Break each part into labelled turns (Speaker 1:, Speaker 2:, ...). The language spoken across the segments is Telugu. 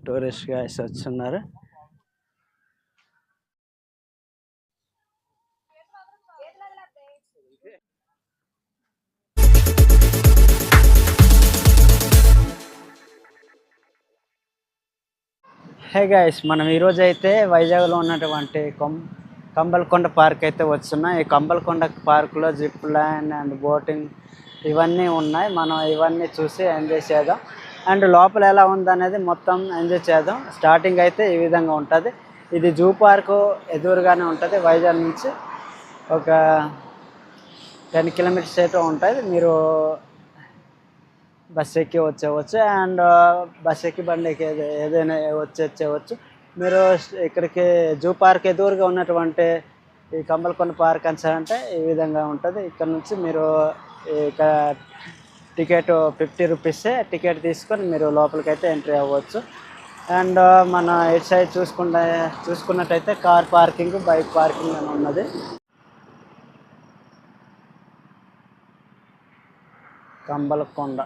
Speaker 1: టూరిస్ట్ గైడ్స్ వచ్చున్నారు. హే గైస్, మనం ఈరోజు అయితే వైజాగ్లో ఉన్నటువంటి కంబల్కొండ పార్క్ అయితే వస్తున్నాం. ఈ కంబల్కొండ పార్క్లో జిప్ లైన్ అండ్ బోటింగ్ ఇవన్నీ ఉన్నాయి. మనం ఇవన్నీ చూసి ఎంజాయ్ చేద్దాం. అండ్ లోపల ఎలా ఉందనేది మొత్తం ఎంజాయ్ చేద్దాం. స్టార్టింగ్ అయితే ఈ విధంగా ఉంటుంది. ఇది జూ పార్కు ఎదురుగానే ఉంటుంది. వైజాగ్ నుంచి ఒక 10 కిలోమీటర్స్ అయితే ఉంటుంది. మీరు బస్ ఎక్కి వచ్చేవచ్చు. అండ్ బస్ ఎక్కి బండి ఎక్కి ఏదైనా వచ్చేవచ్చు. మీరు ఇక్కడికి జూ పార్క్ ఎదురుగా ఉన్నటువంటి ఈ కంబల్కొండ పార్క్ అంటే ఈ విధంగా ఉంటుంది. ఇక్కడ నుంచి మీరు ఇక టికెట్ 50 రూపీసే. టికెట్ తీసుకొని మీరు లోపలికైతే ఎంట్రీ అవ్వచ్చు. అండ్ మన ఇటు సైడ్ చూసుకున్నట్టయితే కార్ పార్కింగ్, బైక్ పార్కింగ్ అని ఉన్నది. కంబల్కొండ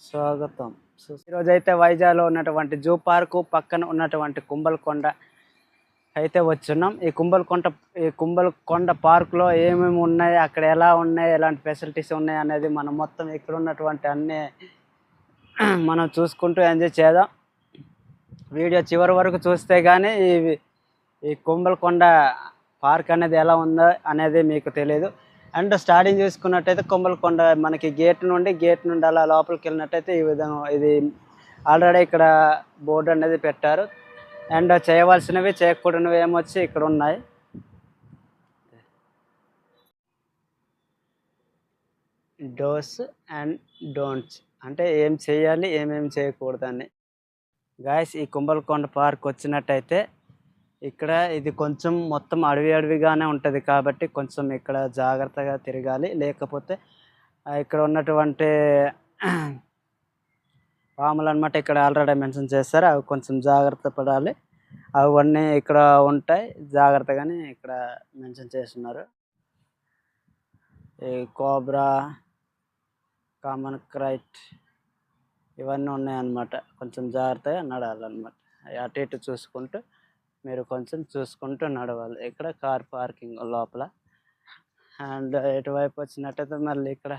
Speaker 1: స్వాగతం. ఈరోజు అయితే వైజాగ్లో ఉన్నటువంటి జూ పార్కు పక్కన ఉన్నటువంటి కుంభల్కొండ అయితే వచ్చున్నాం. ఈ కుంభల్కొండ పార్కులో ఏమేమి ఉన్నాయి, అక్కడ ఎలా ఉన్నాయి, ఎలాంటి ఫెసిలిటీస్ ఉన్నాయి అనేది మనం మొత్తం ఇక్కడ ఉన్నటువంటి అన్నీ మనం చూసుకుంటూ ఎంజాయ్ చేద్దాం. వీడియో చివరి వరకు చూస్తే కానీ ఈ కుంభల్కొండ పార్క్ అనేది ఎలా ఉందో అనేది మీకు తెలియదు. అండ్ స్టార్టింగ్ చూసుకున్నట్టయితే కుంభల్కొండ మనకి గేట్ నుండి అలా లోపలికి వెళ్ళినట్టయితే ఈ విధంగా ఇది ఆల్రెడీ ఇక్కడ బోర్డు అనేది పెట్టారు. అండ్ చేయవలసినవి చేయకూడనివి ఏమొచ్చి ఇక్కడ ఉన్నాయి. డోస్ అండ్ డోంట్స్ అంటే ఏం చేయాలి, ఏమేమి చేయకూడదని. గాయస్, ఈ కుంభల్కొండ పార్క్ వచ్చినట్టయితే ఇక్కడ ఇది కొంచెం మొత్తం అడవిగానే ఉంటుంది కాబట్టి కొంచెం ఇక్కడ జాగ్రత్తగా తిరగాలి. లేకపోతే ఇక్కడ ఉన్నటువంటి పాములు అనమాట ఇక్కడ ఆల్రెడీ మెన్షన్ చేస్తారు. అవి కొంచెం జాగ్రత్త పడాలి. అవన్నీ ఇక్కడ ఉంటాయి, జాగ్రత్తగానే ఇక్కడ మెన్షన్ చేస్తున్నారు. ఈ కోబ్రా, కామన్ క్రైట్ ఇవన్నీ ఉన్నాయన్నమాట. కొంచెం జాగ్రత్తగా నడవాలన్నమాట. అటు ఇటు చూసుకుంటూ మీరు కొంచెం చూసుకుంటూ నడవాలి. ఇక్కడ కార్ పార్కింగ్ లోపల. అండ్ ఇటువైపు వచ్చినట్టయితే మళ్ళీ ఇక్కడ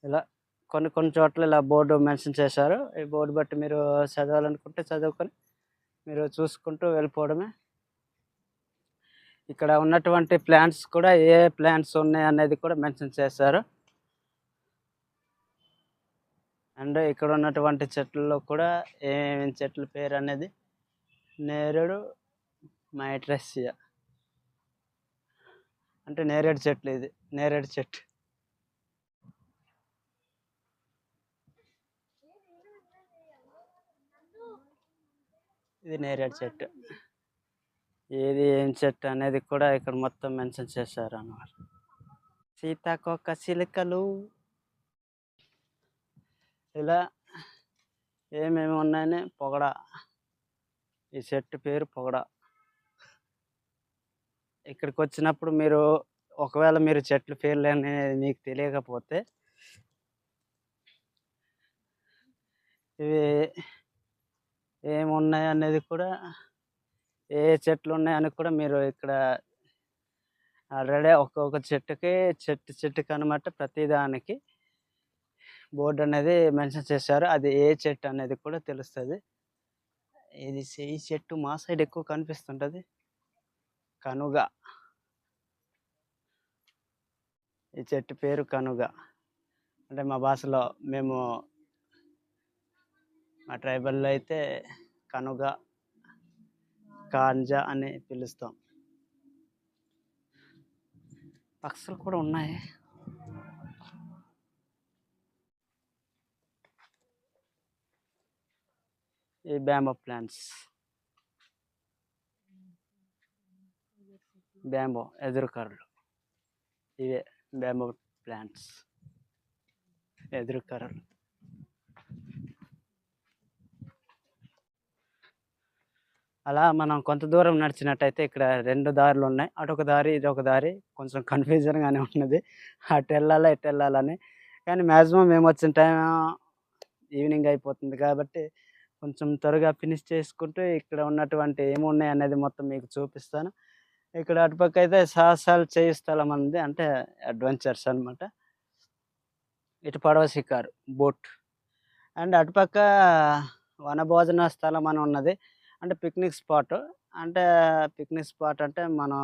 Speaker 1: ఇలా కొన్ని చోట్ల ఇలా బోర్డు మెన్షన్ చేశారు. ఈ బోర్డు బట్టి మీరు చదవాలనుకుంటే చదువుకొని మీరు చూసుకుంటూ వెళ్ళిపోవడమే. ఇక్కడ ఉన్నటువంటి ప్లాంట్స్ కూడా ఏ ప్లాంట్స్ ఉన్నాయి అనేది కూడా మెన్షన్ చేశారు. అండ్ ఇక్కడ ఉన్నటువంటి చెట్లలో కూడా ఏమేమి చెట్ల పేరు అనేది నేరేడు మైట్రసియా అంటే నేరేడు చెట్లు. ఇది నేరేడు చెట్టు. ఇది నేరేడు చెట్టు. ఏది ఏం చెట్టు అనేది కూడా ఇక్కడ మొత్తం మెన్షన్ చేశారు అన్నమాట. సీతాకోక చిలుకలు ఇలా ఏమేమి ఉన్నాయని పొగడ. ఈ చెట్టు పేరు పొగడ. ఇక్కడికి వచ్చినప్పుడు మీరు ఒకవేళ మీరు చెట్ల పేర్లు అనేది మీకు తెలియకపోతే ఇవి ఏమున్నాయి అనేది కూడా, ఏ చెట్లు ఉన్నాయని కూడా మీరు ఇక్కడ ఆల్రెడీ ఒక్కొక్క చెట్టుకి అనమాట ప్రతిదానికి బోర్డు అనేది మెన్షన్ చేశారు. అది ఏ చెట్టు అనేది కూడా తెలుస్తుంది. ఇది ఈ చెట్టు మా సైడ్ ఎక్కువ కనిపిస్తుంటుంది, కనుగ. ఈ చెట్టు పేరు కనుగ. అంటే మా భాషలో మా ట్రైబల్లో అయితే కనుగ, కాంజా అని పిలుస్తాం. పక్షులు కూడా ఉన్నాయి. ఈ బ్యాంబో ప్లాంట్స్, బ్యాంబో ఎదురుకర్రలు, ఇవే బ్యాంబో ప్లాంట్స్ ఎదురుకర్రలు. అలా మనం కొంత దూరం నడిచినట్టయితే ఇక్కడ 2 దారులు ఉన్నాయి. అటొక దారి, ఇదొక దారి. కొంచెం కన్‌ఫ్యూజన్‌గానే ఉన్నది. అటెళ్ళాలా, ఇటెళ్ళాలని. కానీ మాక్సిమం మేమొచ్చిన టైం ఈవినింగ్ అయిపోతుంది కాబట్టి కొంచెం త్వరగా ఫినిష్ చేసుకుంటూ ఇక్కడ ఉన్నటువంటి ఏమున్నాయనేది మొత్తం మీకు చూపిస్తాను. ఇక్కడ అటుపక్కయితే సాహసాలు చేయు స్థలం ఉంది. అంటే అడ్వెంచర్స్ అనమాట. ఇటు పడవ షికారు, బోట్. అండ్ అటుపక్క వనభోజన స్థలం అని ఉన్నది. అంటే పిక్నిక్ స్పాట్. అంటే పిక్నిక్ స్పాట్ అంటే మనం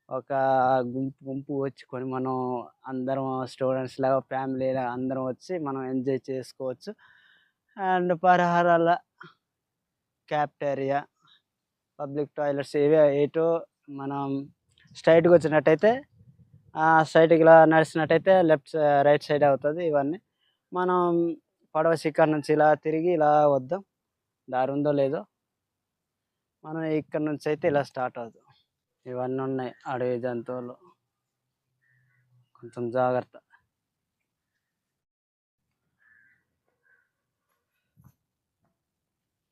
Speaker 1: ఒక గుంపు గుంపు వచ్చుకొని మనం అందరం స్టూడెంట్స్‌లాగా ఫ్యామిలీలా అందరం వచ్చి మనం ఎంజాయ్ చేసుకోవచ్చు. అండ్ పరిహారాల క్యాఫ్టేరియా, పబ్లిక్ టాయిలెట్స్ ఇవే ఎటో మనం స్ట్రెయిట్‌గా వచ్చినట్టయితే స్ట్రెయిట్‌గా ఇలా నడిచినట్టయితే రైట్ సైడ్ అవుతది ఇవన్నీ. మనం పడవ షికారు నుంచి ఇలా తిరిగి ఇలా వద్దాం. దారి ఉందో లేదో. మనం ఇక్కడి నుంచి అయితే ఇలా స్టార్ట్ అవుదాం. ఇవన్నీ ఉన్నాయి అడవి జంతువులు. కొంచెం జాగ్రత్త.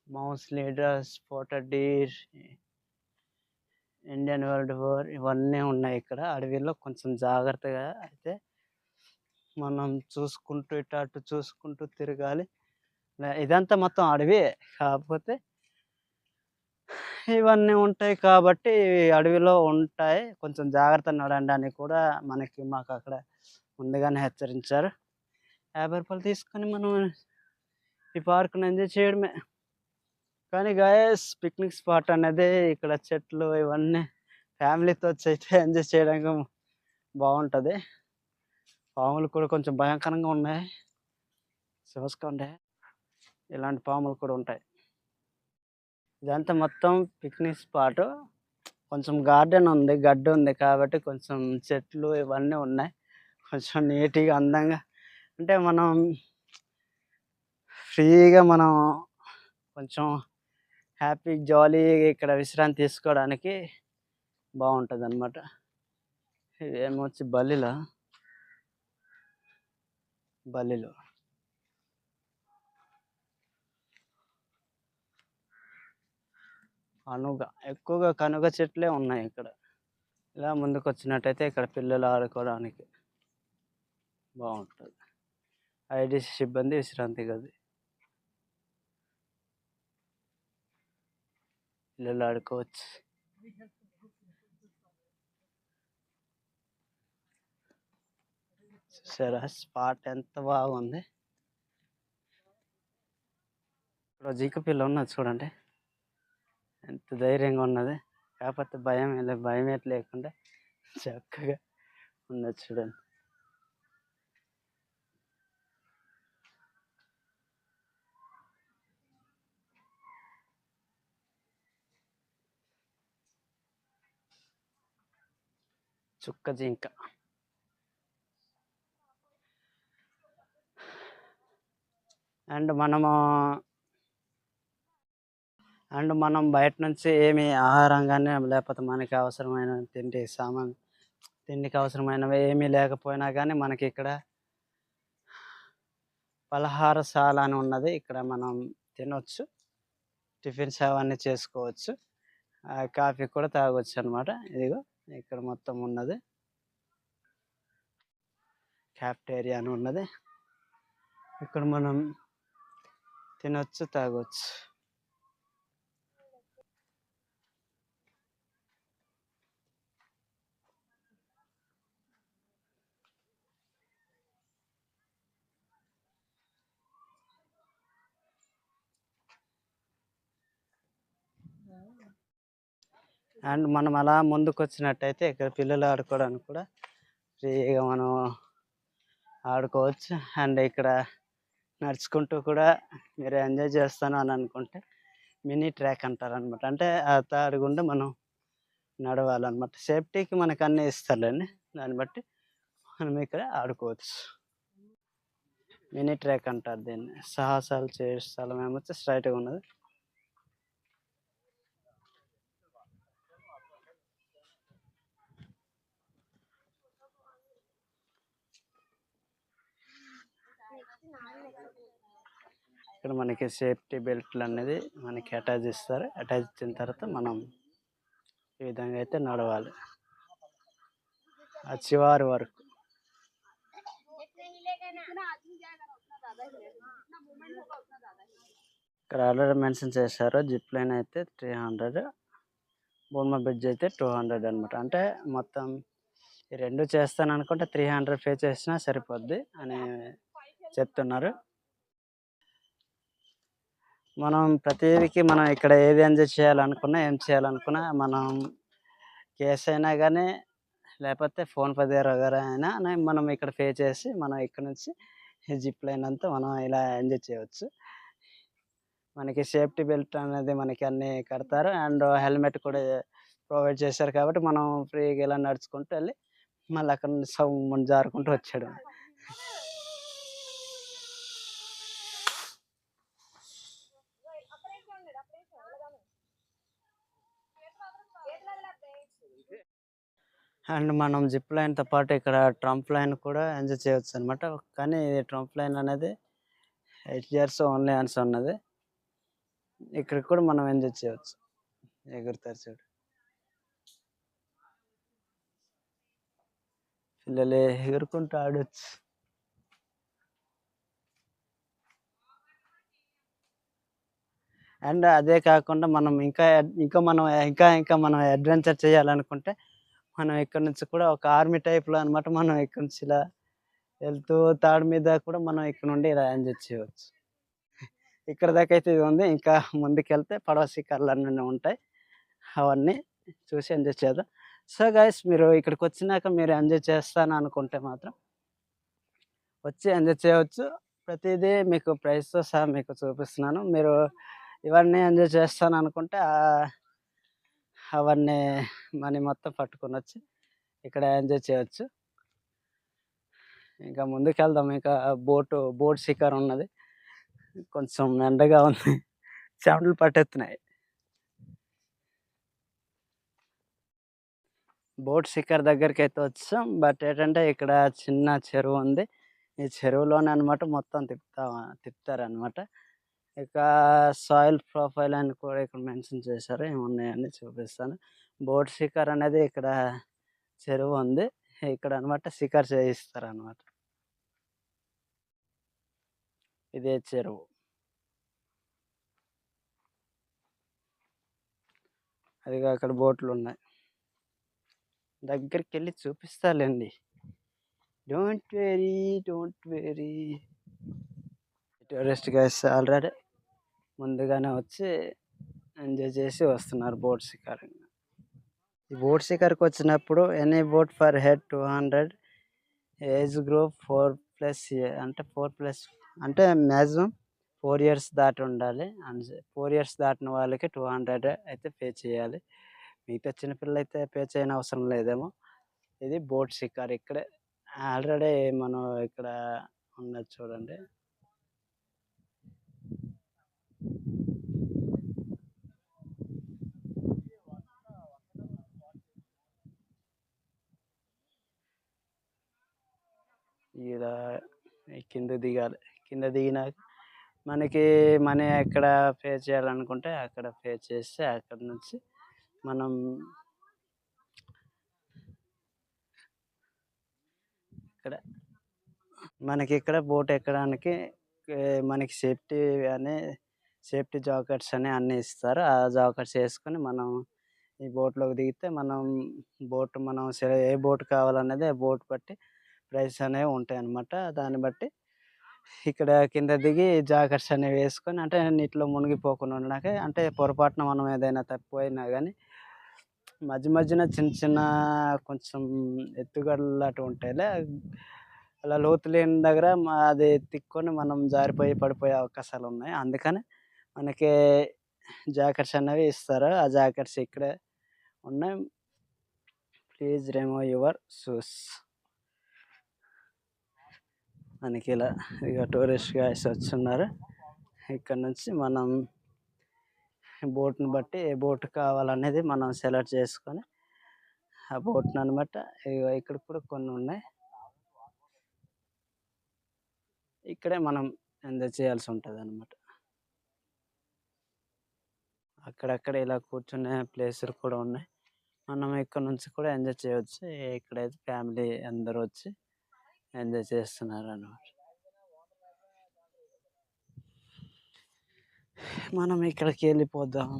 Speaker 1: Mouse leader, spotted deer, Indian world war ఇవన్నీ ఉన్నాయి ఇక్కడ అడవిలో. కొంచెం జాగ్రత్తగా అయితే మనం చూసుకుంటూ ఇటు అటు చూసుకుంటూ తిరగాలి. ఇదంతా మొత్తం అడవే. కాకపోతే ఇవన్నీ ఉంటాయి కాబట్టి అడవిలో ఉంటాయి. కొంచెం జాగ్రత్తగా నడండి అని కూడా మాకు అక్కడ ముందుగానే హెచ్చరించారు. రూ. 50 తీసుకొని మనం ఈ పార్క్‌ని ఎంజాయ్ చేయడమే. కానీ గాయ్స్ పిక్నిక్ స్పాట్ అనేది ఇక్కడ చెట్లు ఇవన్నీ ఫ్యామిలీతో వచ్చైతే ఎంజాయ్ చేయడానికి బావుంటది. పాములు కూడా కొంచెం భయంకరంగా ఉన్నాయి. చూసుకోండి. ఇలాంటి పాములు కూడా ఉంటాయి. ఇదంతా మొత్తం పిక్నిక్ స్పాటు. కొంచెం గార్డెన్ ఉంది. గడ్డి ఉంది కాబట్టి కొంచెం చెట్లు ఇవన్నీ ఉన్నాయి. కొంచెం నీట్‌గా అందంగా అంటే మనం ఫ్రీగా మనం కొంచెం హ్యాపీ జాలీగా ఇక్కడ విశ్రాంతి తీసుకోవడానికి బావుంటదనమాట. ఇవేమొచ్చి బల్లిలు. ఎక్కువగా కనుగ చెట్లే ఉన్నాయి ఇక్కడ. ఇలా ముందుకొచ్చినట్టయితే ఇక్కడ పిల్లలు ఆడుకోవడానికి బావుంటది. ఐడీసీ సిబ్బంది విశ్రాంతి గది. పిల్లలు ఆడుకోవచ్చు. చూసారా స్పాట్ ఎంత బాగుంది. ఇక్కడ జింక పిల్ల ఉన్నది చూడండి. ఎంత ధైర్యంగా ఉన్నది. కాకపోతే భయమేటి లేకుండా చక్కగా ఉన్నది చూడండి. చుక్క జింక. అండ్ మనం బయట నుంచి ఏమి ఆహారం గాని లేకపోతే మనకి అవసరమైన తిండికి అవసరమైనవి ఏమీ లేకపోయినా కానీ మనకి ఇక్కడ పలహారశాల అని ఉన్నది. ఇక్కడ మనం తినొచ్చు. టిఫిన్స్ అవన్నీ చేసుకోవచ్చు. కాఫీ కూడా తాగొచ్చు అనమాట. ఇదిగో ఇక్కడ మొత్తం ఉన్నది. క్యాఫ్టేరియా అని ఉన్నది. ఇక్కడ మనం తినొచ్చు, తాగొచ్చు. అండ్ మనం అలా ముందుకొచ్చినట్టయితే ఇక్కడ పిల్లలు ఆడుకోవడానికి కూడా ఫ్రీగా మనం ఆడుకోవచ్చు. అండ్ ఇక్కడ నడుచుకుంటూ కూడా మీరు ఎంజాయ్ చేస్తాను అని అనుకుంటే మినీ ట్రాక్ అంటారనమాట. అంటే ఆ తాడు గుండా మనం నడవాలన్నమాట. సేఫ్టీకి మనకు అన్నీ ఇస్తారులేండి. దాన్ని బట్టి మనం ఇక్కడ ఆడుకోవచ్చు. మినీ ట్రాక్ అంటారు దీన్ని. సాహసాలు చేసే స్థలం ఏమొచ్చి స్ట్రైట్‌గా ఉన్నది. ఇక్కడ మనకి సేఫ్టీ బెల్ట్లు అనేది మనకి అటాచ్ ఇస్తారు. అటాచ్ ఇచ్చిన తర్వాత మనం ఈ విధంగా అయితే నడవాలి ఆ చివరి వరకు. ఇక్కడ ఆల్రెడీ మెన్షన్ చేశారు, జిప్ లైన్ అయితే 300, బొమ్మ బ్రిడ్జ్ అయితే 200 అనమాట. అంటే మొత్తం ఈ రెండు చేస్తాను అనుకుంటే 300 పే చేసినా సరిపోద్ది అని చెప్తున్నారు. మనం ప్రతిదీకి మనం ఇక్కడ ఏది ఎంజాయ్ చేయాలనుకున్నా, ఏం చేయాలనుకున్నా, మనం కేస్ అయినా కానీ లేకపోతే ఫోన్పే ద్వారా అయినా మనం ఇక్కడ పే చేసి మనం ఇక్కడ నుంచి జిప్ లైన్ అంతా మనం ఇలా ఎంజాయ్ చేయవచ్చు. మనకి సేఫ్టీ బెల్ట్ అనేది మనకి అన్నీ కడతారు అండ్ హెల్మెట్ కూడా ప్రొవైడ్ చేశారు కాబట్టి మనం ఫ్రీగా ఇలా నడుచుకుంటూ వెళ్ళి మళ్ళీ అక్కడ నుంచి సౌండ్ జారుకుంటూ వచ్చాడు. అండ్ మనం జిప్ లైన్తో పాటు ఇక్కడ ట్రంప్ లైన్ కూడా ఎంజాయ్ చేయవచ్చు అనమాట. కానీ ట్రంప్ లైన్ అనేది 8 years ఓన్లీ అని ఉన్నది. ఇక్కడ కూడా మనం ఎంజాయ్ చేయవచ్చు. ఎగురుతారు చూడు పిల్లలు, ఎగురుకుంటూ ఆడొచ్చు. అండ్ అదే కాకుండా మనం ఇంకా మనం అడ్వెంచర్ చేయాలనుకుంటే మనం ఇక్కడ నుంచి కూడా ఒక ఆర్మీ టైప్లో అనమాట. మనం ఇక్కడ నుంచి ఇలా వెళ్తూ తాడు మీద కూడా మనం ఇక్కడ నుండి ఇలా ఎంజాయ్ చేయవచ్చు. ఇక్కడ దాకా అయితే ఇది ఉంది. ఇంకా ముందుకెళ్తే పడవ శిఖర్లు అన్నీ ఉంటాయి, అవన్నీ చూసి ఎంజాయ్ చేద్దాం. సో గైస్, మీరు ఇక్కడికి వచ్చినాక మీరు ఎంజాయ్ చేస్తాను అనుకుంటే మాత్రం వచ్చి ఎంజాయ్ చేయవచ్చు. ప్రతిదీ మీకు ప్రైస్తో సహా మీకు చూపిస్తున్నాను. మీరు ఇవన్నీ ఎంజాయ్ చేస్తాను అనుకుంటే అవన్నీ మనీ మొత్తం పట్టుకొని వచ్చి ఇక్కడ ఎంజాయ్ చేయవచ్చు. ఇంకా ముందుకెళ్దాం. ఇంకా బోట్ శిఖర్ ఉన్నది. కొంచెం ఎండగా ఉంది, చెమటలు పట్టేస్తున్నాయి. బోట్ శిఖర్ దగ్గరికి అయితే వచ్చాం. బట్ ఏంటంటే ఇక్కడ చిన్న చెరువు ఉంది. ఈ చెరువులోనే అనమాట మొత్తం తిప్పుతారనమాట. ఇక సాయిల్ ప్రొఫైల్ అని కూడా ఇక్కడ మెన్షన్ చేశారు. ఏమున్నాయని చూపిస్తాను. బోట్ శిఖర్ అనేది ఇక్కడ చెరువు ఉంది. ఇక్కడ అనమాట శిఖర్ చేయిస్తారు అనమాట. ఇదే చెరువు. అదిగా అక్కడ బోట్లు ఉన్నాయి. దగ్గరికి వెళ్ళి చూపిస్తాలేండి. Don't worry. Tourist guys already ముందుగానే వచ్చి ఎంజాయ్ చేసి వస్తున్నారు బోట్ షికార్. ఈ బోట్ షికార్కి వచ్చినప్పుడు any boat for head 200, age group 4+ అంటే 4+ అంటే మ్యాక్సిమం 4 years దాటి ఉండాలి. అండ్ 4 years దాటిన వాళ్ళకి 200 అయితే పే చేయాలి. మిగతా చిన్నపిల్లలు అయితే పే చేయని అవసరం లేదేమో. ఇది బోట్ షికార్. ఇక్కడే ఆల్రెడీ మనం ఇక్కడ ఉన్నది చూడండి. ఇలా కింద దిగాలి. కింద దిగినాక మనకి మనీ ఎక్కడ పే చేయాలనుకుంటే అక్కడ పే చేస్తే అక్కడ నుంచి మనం ఇక్కడ మనకి ఇక్కడ బోట్ ఎక్కడానికి మనకి సేఫ్టీ జాకెట్స్ అని అన్నీ ఇస్తారు. ఆ జాకెట్స్ వేసుకొని మనం ఈ బోట్లోకి దిగితే మనం ఏ బోట్ కావాలనేది ఆ బోట్ బట్టి ప్రైస్ అనేవి ఉంటాయి అన్నమాట. దాన్ని బట్టి ఇక్కడ కింద దిగి జాకెట్స్ అనేవి వేసుకొని అంటే నీటిలో మునిగిపోకుండా ఉండడానికి, అంటే పొరపాటున మనం ఏదైనా తప్పిపోయినా కానీ మధ్యన చిన్న కొంచెం ఎత్తుగడలు అటు ఉంటాయిలే, అలా లోతు లేని దగ్గర అది తిక్కొని మనం జారిపోయి పడిపోయే అవకాశాలు ఉన్నాయి. అందుకని మనకి జాకెట్స్ అనేవి ఇస్తారు. ఆ జాకెట్స్ ఇక్కడే ఉన్నాయి. Please remove your shoes. మనకి ఇలా ఇక టూరిస్ట్ గైడ్స్ వచ్చున్నారు. ఇక్కడ నుంచి మనం బోట్ని బట్టి ఏ బోట్ కావాలనేది మనం సెలెక్ట్ చేసుకొని ఆ బోట్ని అనమాట. ఇక్కడ కూడా కొన్ని ఉన్నాయి. ఇక్కడే మనం ఎంజాయ్ చేయాల్సి ఉంటుంది అనమాట. అక్కడక్కడ ఇలా కూర్చునే ప్లేసులు కూడా ఉన్నాయి. మనం ఇక్కడ నుంచి కూడా ఎంజాయ్ చేయవచ్చు. ఇక్కడైతే ఫ్యామిలీ అందరూ వచ్చి ఎంజాయ్ చేస్తున్నారు అన్నమాట. మనం ఇక్కడికి వెళ్ళిపోదాం.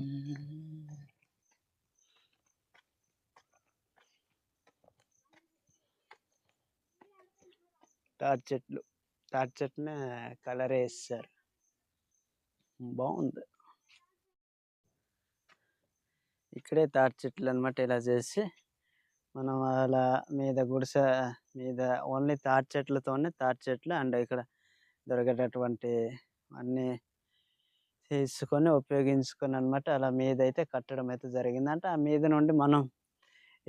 Speaker 1: తాటి చెట్టునే కలర్ వేస్తారు, బాగుంది. ఇక్కడే తాటి చెట్లు అనమాట. ఇలా చేసి మనం అలా మీద గుడిసె మీద ఓన్లీ తాటి చెట్లు అండ్ ఇక్కడ దొరికేటటువంటి అన్నీ తీసుకొని ఉపయోగించుకొని అనమాట అలా మీద అయితే కట్టడం అయితే జరిగింది. అంటే ఆ మీద నుండి మనం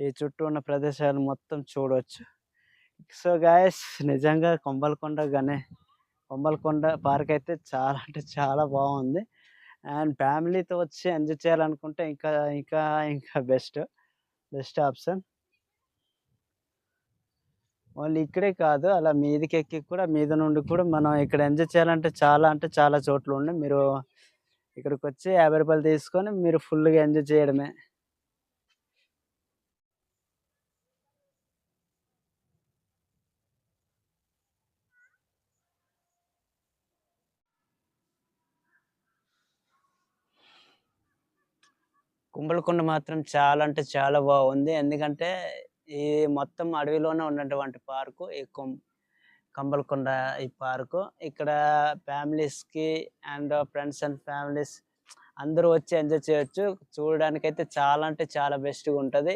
Speaker 1: ఈ చుట్టూ ఉన్న ప్రదేశాలు మొత్తం చూడవచ్చు. సో గాయస్, నిజంగా కొంబలకొండ పార్క్ అయితే చాలా అంటే చాలా బాగుంది. అండ్ ఫ్యామిలీతో వచ్చి ఎంజాయ్ చేయాలనుకుంటే ఇంకా ఇంకా ఇంకా బెస్ట్ ఆప్షన్. ఓన్లీ ఇక్కడే కాదు, అలా మీదకి ఎక్కి కూడా మీద నుండి కూడా మనం ఇక్కడ ఎంజాయ్ చేయాలంటే చాలా అంటే చాలా చోట్ల ఉన్నాయి. మీరు ఇక్కడికి వచ్చి 50 రూపాయలు తీసుకొని మీరు ఫుల్గా ఎంజాయ్ చేయడమే. కుంభలకొండ మాత్రం చాలా అంటే చాలా బాగుంది. ఎందుకంటే ఈ మొత్తం అడవిలోనే ఉన్నటువంటి పార్కు ఈ కంబలకొండ ఈ పార్కు. ఇక్కడ ఫ్యామిలీస్కి అండ్ ఫ్రెండ్స్ అండ్ ఫ్యామిలీస్ అందరూ వచ్చి ఎంజాయ్ చేయొచ్చు. చూడడానికైతే చాలా అంటే చాలా బెస్ట్గా ఉంటుంది.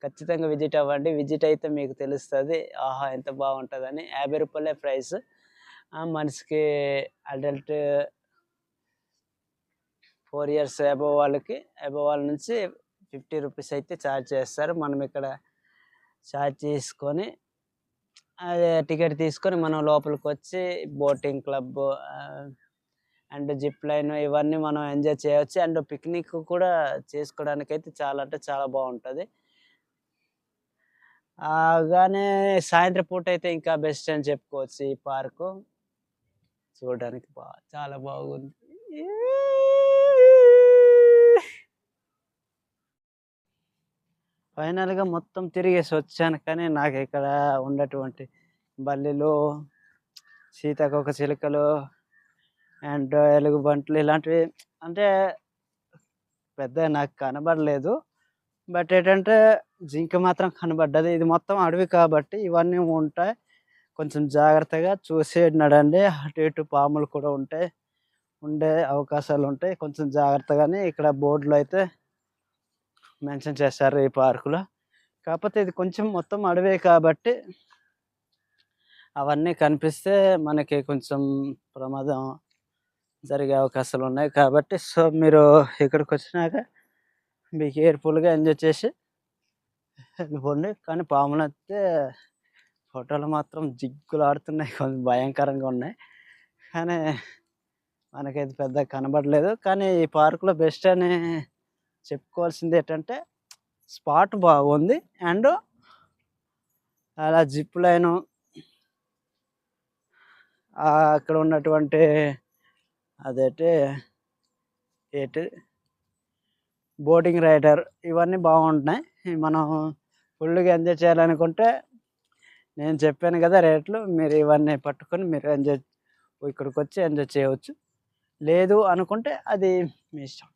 Speaker 1: ఖచ్చితంగా విజిట్ అవ్వండి. విజిట్ అయితే మీకు తెలుస్తుంది, ఆహా ఎంత బాగుంటుందని. 50 రూపాయలే ప్రైస్. మనిషికి అడల్ట్ 4 ఇయర్స్ అబోవ్ వాళ్ళ నుంచి 50 రూపీస్ అయితే ఛార్జ్ చేస్తారు. మనం ఇక్కడ ఛార్జ్ తీసుకొని అదే టికెట్ తీసుకొని మనం లోపలికి వచ్చి boating club and zip line ఇవన్నీ మనం ఎంజాయ్ చేయవచ్చు. అండ్ పిక్నిక్ కూడా చేసుకోవడానికి అయితే చాలా అంటే చాలా బాగుంటుంది. కానీ సాయంత్రం పూట అయితే ఇంకా బెస్ట్ అని చెప్పుకోవచ్చు. ఈ పార్కు చూడడానికి చాలా బాగుంది. ఫైనల్గా మొత్తం తిరిగేసి వచ్చాను, కానీ నాకు ఇక్కడ ఉన్నటువంటి బల్లిలు, సీతాకోక చిలుకలు అండ్ ఎలుగుబంట్లు ఇలాంటివి అంటే పెద్ద నాకు కనబడలేదు. బట్ ఏంటంటే జింక మాత్రం కనబడ్డది. ఇది మొత్తం అడవి కాబట్టి ఇవన్నీ ఉంటాయి. కొంచెం జాగ్రత్తగా చూసి నడండి. అటు ఇటు పాములు కూడా ఉండే అవకాశాలు ఉంటాయి. కొంచెం జాగ్రత్తగానే ఇక్కడ బోర్డులో అయితే మెన్షన్ చేశారు ఈ పార్కులో. కాకపోతే ఇది కొంచెం మొత్తం అడవే కాబట్టి అవన్నీ కనిపిస్తే మనకి కొంచెం ప్రమాదం జరిగే అవకాశాలు ఉన్నాయి. కాబట్టి సో మీరు ఇక్కడికి వచ్చినాక మీ కేర్ఫుల్గా ఎంజాయ్ చేసి వెళ్ళిపోండి. కానీ పాములు అయితే ఫోటోలు మాత్రం జిగ్గులు ఆడుతున్నాయి, కొంచెం భయంకరంగా ఉన్నాయి. కానీ మనకైతే పెద్ద కనబడలేదు. కానీ ఈ పార్కులో బెస్ట్ అని చెప్పుకోవాల్సింది ఏంటంటే స్పాట్ బాగుంది. అండ్ అలా జిప్ లైను, అక్కడ ఉన్నటువంటి ఏంటి బోటింగ్ రైడర్ ఇవన్నీ బాగుంటున్నాయి. మనం ఫుల్గా ఎంజాయ్ చేయాలనుకుంటే నేను చెప్పాను కదా రేట్లు, మీరు ఇవన్నీ పట్టుకొని మీరు ఇక్కడికి వచ్చి ఎంజాయ్ చేయవచ్చు. లేదు అనుకుంటే అది మీ ఇష్టం.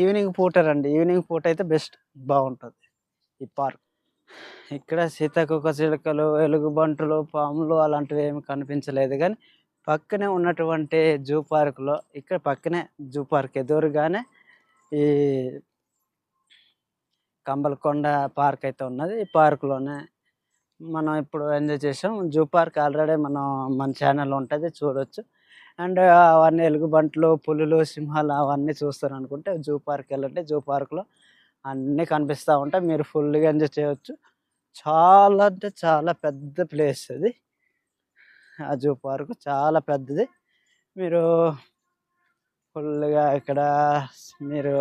Speaker 1: ఈవినింగ్ పూట రండి. ఈవినింగ్ పూట అయితే బెస్ట్, బాగుంటుంది ఈ పార్క్. ఇక్కడ సీతాకోక చిలుకలు, ఎలుగుబంటులు, పాములు అలాంటివి ఏమి కనిపించలేదు. కానీ పక్కనే ఉన్నటువంటి జూ పార్క్లో, ఇక్కడ పక్కనే జూ పార్క్ ఎదురుగానే ఈ కంబలకొండ పార్క్ అయితే ఉన్నది. ఈ పార్క్లోనే మనం ఇప్పుడు ఎంజాయ్ చేసాం. జూ పార్క్ ఆల్రెడీ మన ఛానల్లో ఉంటుంది, చూడవచ్చు. అండ్ అవన్నీ ఎలుగుబంట్లు, పులులు, సింహాలు అవన్నీ చూస్తారు అనుకుంటే జూ పార్క్ వెళ్ళండి. జూ పార్క్లో అన్నీ కనిపిస్తూ ఉంటాయి, మీరు ఫుల్గా ఎంజాయ్ చేయవచ్చు. చాలా అంటే చాలా పెద్ద ప్లేస్ అది. ఆ జూ పార్క్ చాలా పెద్దది. మీరు ఫుల్గా ఇక్కడ మీరు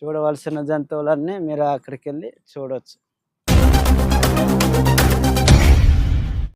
Speaker 1: చూడవలసిన జంతువులన్నీ మీరు అక్కడికి వెళ్ళి చూడవచ్చు.